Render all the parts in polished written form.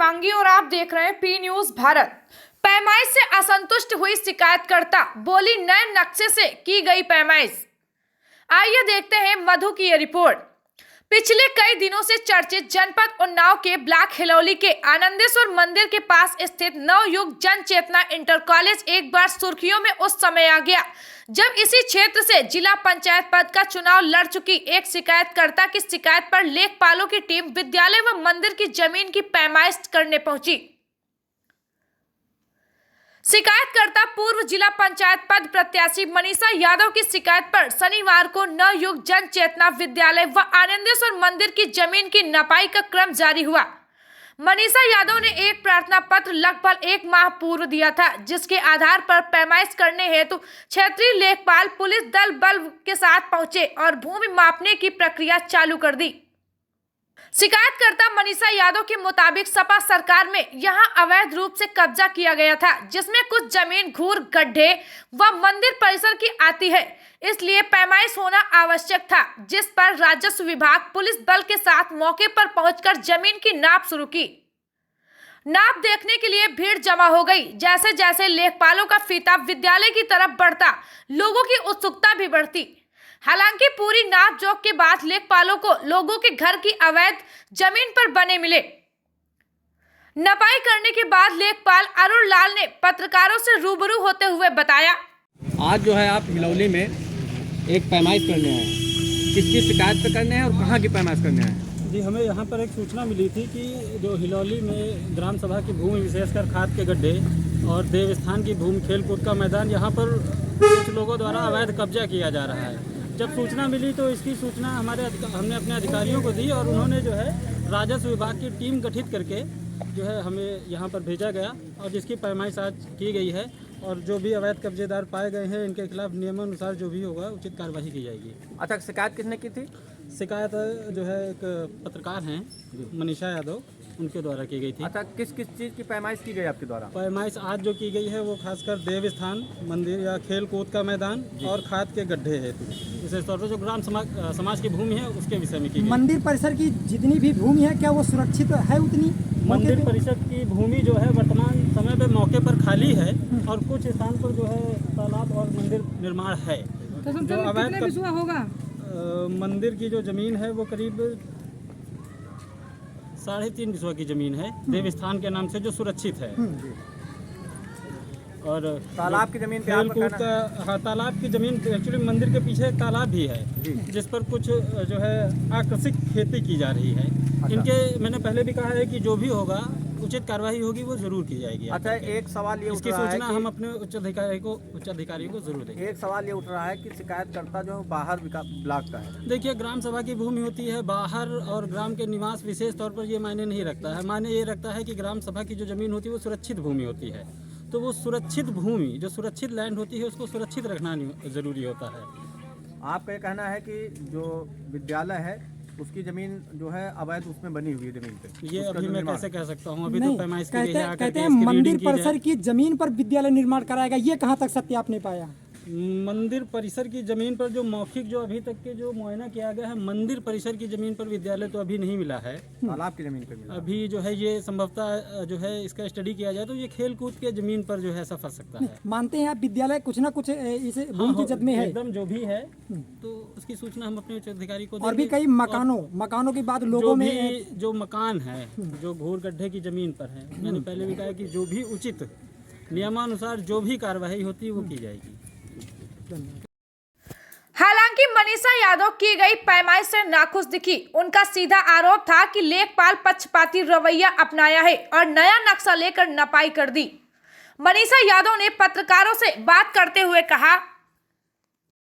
शिवांगी और आप देख रहे हैं पी न्यूज भारत। पैमाइश से असंतुष्ट हुई शिकायतकर्ता बोली नए नक्शे से की गई पैमाइश। आइए देखते हैं मधु की ये रिपोर्ट। पिछले कई दिनों से चर्चित जनपद उन्नाव के ब्लॉक हिलौली के आनंदेश्वर मंदिर के पास स्थित नवयुग जन चेतना इंटर कॉलेज एक बार सुर्खियों में उस समय आ गया जब इसी क्षेत्र से जिला पंचायत पद का चुनाव लड़ चुकी एक शिकायतकर्ता की शिकायत पर लेखपालों की टीम विद्यालय व मंदिर की जमीन की पैमाइश करने पहुंची। शिकायतकर्ता पूर्व जिला पंचायत पद प्रत्याशी मनीषा यादव की शिकायत पर शनिवार को नवयुग जन चेतना विद्यालय व आनंदेश्वर मंदिर की जमीन की नपाई का क्रम जारी हुआ। मनीषा यादव ने एक प्रार्थना पत्र लगभग 1 माह पूर्व दिया था, जिसके आधार पर पैमाइश करने हेतु क्षेत्रीय लेखपाल पुलिस दल बल के साथ पहुंचे और भूमि मापने की प्रक्रिया चालू कर दी। शिकायतकर्ता मनीषा यादव के मुताबिक सपा सरकार में यहां अवैध रूप से कब्जा किया गया था, जिसमें कुछ जमीन घूर गड्ढे व मंदिर परिसर की आती है, इसलिए पैमाइश होना आवश्यक था, जिस पर राजस्व विभाग पुलिस बल के साथ मौके पर पहुंचकर जमीन की नाप शुरू की। नाप देखने के लिए भीड़ जमा हो गई। जैसे जैसे लेखपालों का फीता विद्यालय की तरफ बढ़ता, लोगों की उत्सुकता भी बढ़ती। हालांकि पूरी नाप जोख के बाद लेखपालों को लोगों के घर की अवैध जमीन पर बने मिले। नपाई करने के बाद लेखपाल अरुण लाल ने पत्रकारों से रूबरू होते हुए बताया, आज जो है आप हिलौली में एक पैमाइश करने आए, किसकी शिकायत पे करने हैं और कहाँ की पैमाइश करने आए? जी, हमें यहाँ पर एक सूचना मिली थी कि जो हिलौली में ग्राम सभा की भूमि विशेषकर खाद के गड्ढे और देवस्थान की भूमि खेलकूद का मैदान, यहाँ पर कुछ लोगों द्वारा अवैध कब्जा किया जा रहा है। जब सूचना मिली तो इसकी सूचना हमने अपने अधिकारियों को दी और उन्होंने जो है राजस्व विभाग की टीम गठित करके जो है हमें यहाँ पर भेजा गया और जिसकी पैमाइश आज की गई है और जो भी अवैध कब्जेदार पाए गए हैं इनके खिलाफ नियमानुसार जो भी होगा उचित कार्यवाही की जाएगी। अच्छा, शिकायत किसने की थी? शिकायत जो है एक पत्रकार हैं मनीषा यादव, उनके द्वारा की गई थी। अच्छा, किस किस चीज़ की पैमाइश की गई आपके द्वारा? पैमाइश आज जो की गई है वो खासकर देवस्थान मंदिर या खेल कूद का मैदान और खाद के गड्ढे है, विशेष तौर पर जो ग्राम समाज की भूमि है उसके विषय में की गई। मंदिर परिसर की जितनी भी भूमि है क्या वो सुरक्षित है? उतनी मंदिर परिसर की भूमि जो है वर्तमान समय पे मौके पर खाली है और कुछ स्थान पर जो है तालाब और मंदिर निर्माण है। तो जो अवैध कब्जा होगा मंदिर की जो जमीन है वो करीब 3.5 बिस्वा की जमीन है देवस्थान के नाम से जो सुरक्षित है। और तालाब की जमीन खेल कूद का, हाँ, तालाब की जमीन एक्चुअली मंदिर के पीछे एक तालाब भी है जिस पर कुछ जो है आकर्षक खेती की जा रही है। अच्छा। इनके मैंने पहले भी कहा है कि जो भी होगा उचित कार्रवाई होगी वो जरूर की जाएगी। अच्छा, एक सवाल ये इसकी सूचना हम अपने उच्च अधिकारी को जरूर देंगे। एक सवाल ये उठ रहा है कि शिकायतकर्ता जो बाहर ब्लॉक का है। देखिए, ग्राम सभा की भूमि होती है बाहर और ग्राम के निवास विशेष तौर पर ये मायने नहीं रखता है। मायने ये रखता है कि ग्राम सभा की जो जमीन होती है वो सुरक्षित भूमि होती है, तो वो सुरक्षित भूमि जो सुरक्षित लैंड होती है उसको सुरक्षित रखना जरूरी होता है। आपका ये कहना है कि जो विद्यालय है उसकी जमीन जो है अवैध उसमें बनी हुई है जमीन पे, ये अभी मैं कैसे कह सकता हूँ? अभी नहीं, तो पैमाइश की गई है, कहते हैं मंदिर परिसर की जमीन पर विद्यालय निर्माण कराएगा, ये कहाँ तक सत्य आपने पाया? मंदिर परिसर की जमीन पर जो मौखिक जो अभी तक के जो मुआयना किया गया है, मंदिर परिसर की जमीन पर विद्यालय तो अभी नहीं मिला है। तालाब की जमीन पे मिला अभी जो है ये संभवतः जो है इसका स्टडी किया जाए तो ये खेल कूद के जमीन पर जो है ऐसा फंस सकता है। मानते हैं आप विद्यालय कुछ ना कुछ इस भूमि की जद में है? एकदम जो भी है तो उसकी सूचना हम अपने उच्च अधिकारी को और भी कई मकानों के बाद लोगों में जो मकान है जो घूर गड्ढे की जमीन पर है, मैंने पहले भी कहा कि जो भी उचित नियमानुसार जो भी कार्यवाही होती है वो की जाएगी। हालांकि मनीषा यादव की गई पैमाइश से नाखुश दिखी। उनका सीधा आरोप था कि लेखपाल पक्षपाती रवैया अपनाया है और नया नक्शा लेकर नपाई कर दी। मनीषा यादव ने पत्रकारों से बात करते हुए कहा,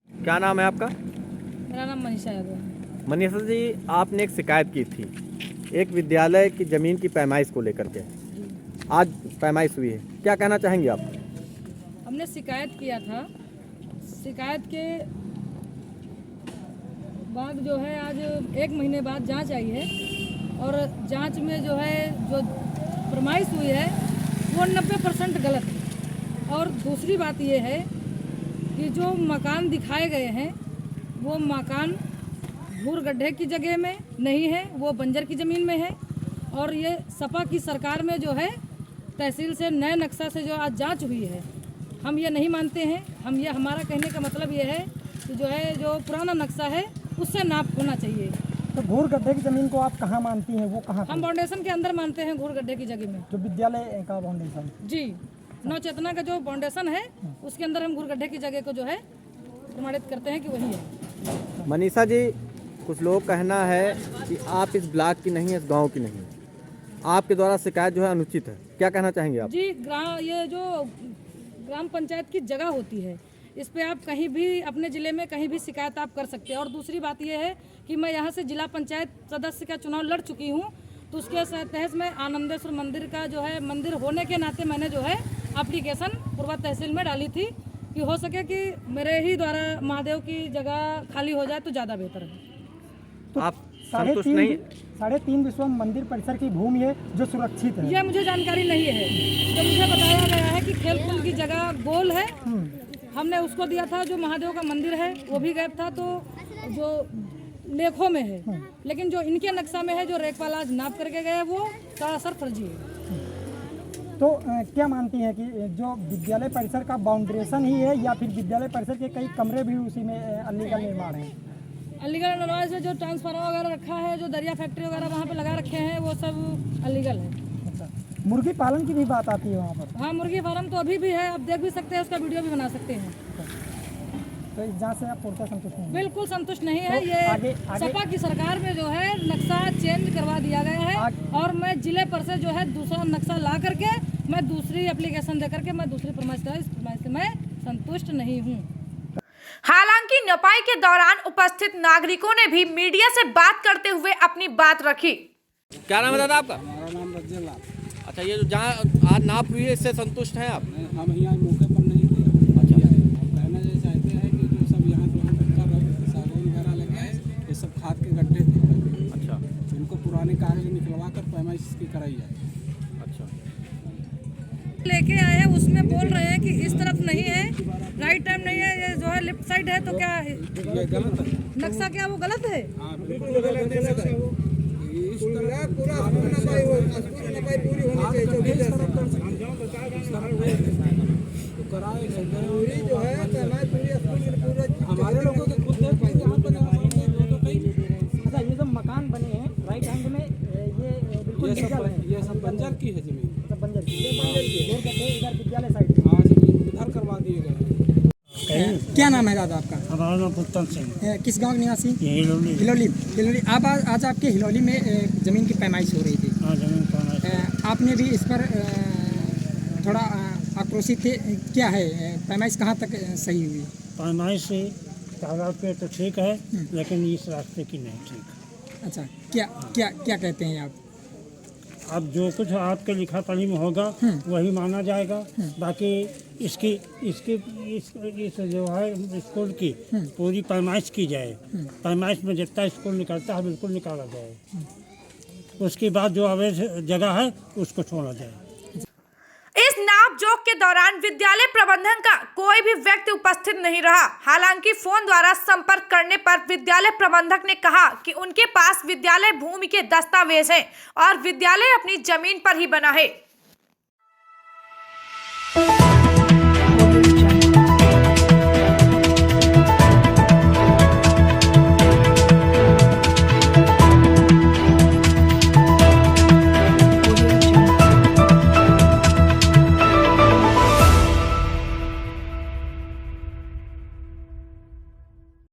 क्या नाम है आपका? मेरा नाम मनीषा यादव है। मनीषा जी, आपने एक शिकायत की थी एक विद्यालय की जमीन की पैमाइश को लेकर के, आज पैमाइश हुई है, क्या कहना चाहेंगे आप? हमने शिकायत किया था, शिकायत के बाद जो है आज 1 महीने बाद जांच आई है और जांच में जो है जो फरमाइश हुई है वो 90% गलत है। और दूसरी बात ये है कि जो मकान दिखाए गए हैं वो मकान घूर गड्ढे की जगह में नहीं है, वो बंजर की ज़मीन में है और ये सपा की सरकार में जो है तहसील से नए नक्शा से जो आज जांच हुई है, हम ये नहीं मानते हैं। हमारा कहने का मतलब ये है कि जो पुराना नक्शा है उससे नाप होना चाहिए। तो घूर गड्ढे की जमीन को आप कहाँ मानती हैं, वो कहाँ? हम फाउंडेशन के अंदर मानते हैं, घूर गड्ढे की जगह में। जो विद्यालय का फाउंडेशन जी, नवचेतना का जो फाउंडेशन है उसके अंदर हम घूर गड्ढे की जगह को जो है प्रमाणित करते हैं कि वही है। मनीषा जी, कुछ लोग कहना है कि आप इस ब्लॉक की नहीं, इस गांव की नहीं, आपके द्वारा शिकायत जो है अनुचित है, क्या कहना चाहेंगे आप? जी, ये जो ग्राम पंचायत की जगह होती है, इस पे आप कहीं भी अपने ज़िले में कहीं भी शिकायत आप कर सकते हैं। और दूसरी बात ये है कि मैं यहाँ से जिला पंचायत सदस्य का चुनाव लड़ चुकी हूँ, तो उसके तहत में आनंदेश्वर मंदिर का जो है मंदिर होने के नाते मैंने जो है एप्लीकेशन पूर्वा तहसील में डाली थी कि हो सके कि मेरे ही द्वारा महादेव की जगह खाली हो जाए तो ज़्यादा बेहतर है। तो आप संतुष्ट नहीं? 3.5 विश्व मंदिर परिसर की भूमि है जो सुरक्षित है। यह मुझे जानकारी नहीं है। तो मुझे बताया गया है कि खेलकूद की जगह गोल है, हमने उसको दिया था। जो महादेव का मंदिर है वो भी गैप था, तो जो लेखों में है, लेकिन जो इनके नक्शा में है, जो रेखपाल आज नाप करके गए, वो सरासर फर्जी है। तो क्या मानती हैं कि जो विद्यालय परिसर का बाउंड्रेशन ही है या फिर विद्यालय परिसर के कई कमरे भी उसी में अलीगल निर्माण है? अलीगढ़ नवाज में जो ट्रांसफार्मर वगैरह रखा है, जो दरिया फैक्ट्री वगैरह वहाँ पे लगा रखे हैं, वो सब अलीगल है। अच्छा, मुर्गी पालन की भी बात आती है वहाँ पर? हाँ, मुर्गी फार्म तो अभी भी है, आप देख भी सकते हैं, उसका वीडियो भी बना सकते हैं। तो इस जाँच से आप पूर्णतः संतुष्ट नहीं? बिल्कुल संतुष्ट नहीं है। तो ये आगे सपा की सरकार में जो है नक्शा चेंज करवा दिया गया है, और मैं जिले पर से जो है दूसरा नक्शा ला करके मैं दूसरी एप्लीकेशन दे करके मैं दूसरी फरमाइश से मैं संतुष्ट नहीं हूँ। हालांकि नपाई के दौरान उपस्थित नागरिकों ने भी मीडिया से बात करते हुए अपनी बात रखी। क्या नाम है दादा आपका? हमारा नाम रज्जल लाल। अच्छा, ये जो जहाँ आज नाप हुई है, इससे संतुष्ट हैं आप? हम यहाँ मौके पर नहीं थे। अच्छा, हम कहना ये चाहते हैं कि जो सब यहाँ जो हम सागौन वगैरह लगे हैं, ये सब खाद के गड्ढे थे पहले। अच्छा, इनको पुराने कागज निकलवा कर पैमाइश की कराई जाए। अच्छा, लेके आए हैं, उसमें बोल रहे हैं कि इस तरफ नहीं है, राइट टाइम नहीं है, ये जो है लेफ्ट साइड है, तो क्या है ये गलत है। नक्शा, क्या वो गलत है? हाँ, बिल्कुल गलत है। इस तरह पूरा नपाई पूरी होनी चाहिए। इस तरह कर सकते, इस तरह तो कराए पूरी जो है हमारे लोगों के खुद देख के यहाँ पर तो कहीं। अच्छा, ये जो मकान बने हैं राइट हैंड में, ये बिल्कुल लीगल है? ये सब बंजर की है जमीन। सब बंजर की है। इधर विद्यालय साइड हाँ, इधर करवा दिए गए। क्या नाम है दादा आपका? हमारा नाम पुत्तन सिंह, किस गांव निवासी? हिलोली। हिलोली। आप आज आपके हिलोली में ज़मीन की पैमाइश हो रही थी। हाँ, जमीन पैमाइश। आपने भी इस पर थोड़ा आक्रोशित थे, क्या है पैमाइश कहाँ तक सही हुई? पैमाइश से कागज पे तो ठीक है, लेकिन इस रास्ते की नहीं ठीक। अच्छा, क्या क्या क्या कहते हैं आप? अब जो कुछ आपके लिखा पढ़ी में होगा वही माना जाएगा। बाकी इसकी इस जो है स्कूल की पूरी पैमाइश की जाए। पैमाइश में जितना स्कूल निकलता है बिल्कुल निकाला जाए। उसके बाद जो अवैध जगह है उसको छोड़ा जाए। इस नाप जोख के दौरान विद्यालय प्रबंधन का कोई भी व्यक्ति उपस्थित नहीं रहा। हालांकि फोन द्वारा संपर्क करने पर विद्यालय प्रबंधक ने कहा कि उनके पास विद्यालय भूमि के दस्तावेज हैं और विद्यालय अपनी जमीन पर ही बना है।